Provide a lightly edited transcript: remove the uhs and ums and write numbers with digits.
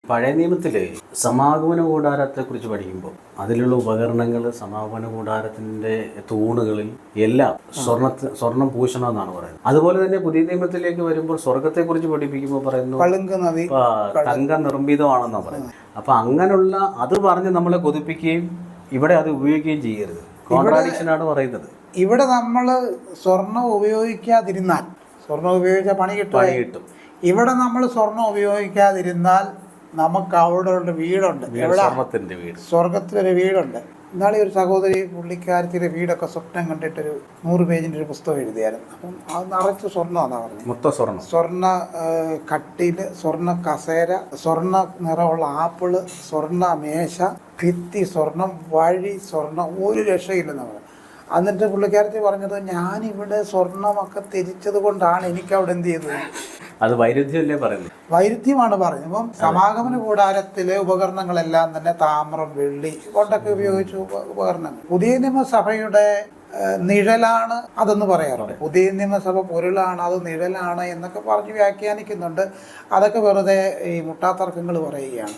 പഴയ നിയമത്തില് സമാഗമന കൂടാരത്തെ കുറിച്ച് പഠിക്കുമ്പോൾ അതിലുള്ള ഉപകരണങ്ങൾ, സമാഗമന കൂടാരത്തിന്റെ തൂണുകളിൽ എല്ലാം സ്വർണം പൂശണം എന്നാണ് പറയുന്നത്. അതുപോലെ തന്നെ പുതിയ നിയമത്തിലേക്ക് വരുമ്പോൾ സ്വർഗത്തെ കുറിച്ച് പഠിപ്പിക്കുമ്പോൾ പറയുന്നു തങ്കം നിർമ്മിതമാണെന്നാണ് പറയുന്നത്. അപ്പൊ അങ്ങനെയുള്ള അത് പറഞ്ഞ് നമ്മളെ കൊതിപ്പിക്കുകയും ഇവിടെ അത് ഉപയോഗിക്കുകയും ചെയ്യരുത്. കോൺട്രാഡിക്ഷനാണ് പറയുന്നത്. ഇവിടെ നമ്മൾ സ്വർണം ഉപയോഗിക്കാതിരുന്നാൽ, സ്വർണം ഉപയോഗിച്ചാൽ പണി കിട്ടും. ഇവിടെ നമ്മൾ സ്വർണം ഉപയോഗിക്കാതിരുന്നാൽ നമുക്ക് അവിടെ ഒരു വീടുണ്ട്. സ്വർണത്തിന്റെ വീട്, സ്വർഗത്തിലൊരു വീടുണ്ട്. ഇന്നാളെ ഒരു സഹോദരി പുള്ളിക്കാരത്തിൻ്റെ വീടൊക്കെ സ്വപ്നം കണ്ടിട്ടൊരു 100 പേജിൻ്റെ ഒരു പുസ്തകം എഴുതിയായിരുന്നു. അപ്പം അത് നിറച്ച് സ്വർണ്ണമാണെന്നാണ് പറഞ്ഞത്. മൊത്തം സ്വർണ്ണ കട്ടില്, സ്വർണ്ണ കസേര, സ്വർണ്ണ നിറമുള്ള ആപ്പിള്, സ്വർണ്ണ മേശ, ഭിത്തി സ്വർണം, വഴി സ്വർണം, ഒരു രക്ഷയില്ലെന്നാണ് പറഞ്ഞത്. എന്നിട്ട് പുള്ളിക്കാരത്തി പറഞ്ഞത്, ഞാനിവിടെ സ്വർണ്ണമൊക്കെ തിരിച്ചത് കൊണ്ടാണ് എനിക്കവിടെ എന്ത് ചെയ്തത്. അത് വൈരുദ്ധ്യമല്ലേ പറയുന്നത്? വൈരുദ്ധ്യമാണ് പറഞ്ഞത്. ഇപ്പം സമാഗമന കൂടാരത്തിലെ ഉപകരണങ്ങളെല്ലാം തന്നെ താമ്രം, വെള്ളി കൊണ്ടൊക്കെ ഉപയോഗിച്ച ഉപകരണങ്ങൾ. പുതിയ നിയമസഭയുടെ നിഴലാണ് അതെന്ന് പറയാറുണ്ട്. പുതിയ നിയമസഭ പൊരുളാണ്, അത് നിഴലാണ് എന്നൊക്കെ പറഞ്ഞ് വ്യാഖ്യാനിക്കുന്നുണ്ട്. അതൊക്കെ വെറുതെ ഈ മുട്ടാത്തർക്കങ്ങൾ പറയുകയാണ്.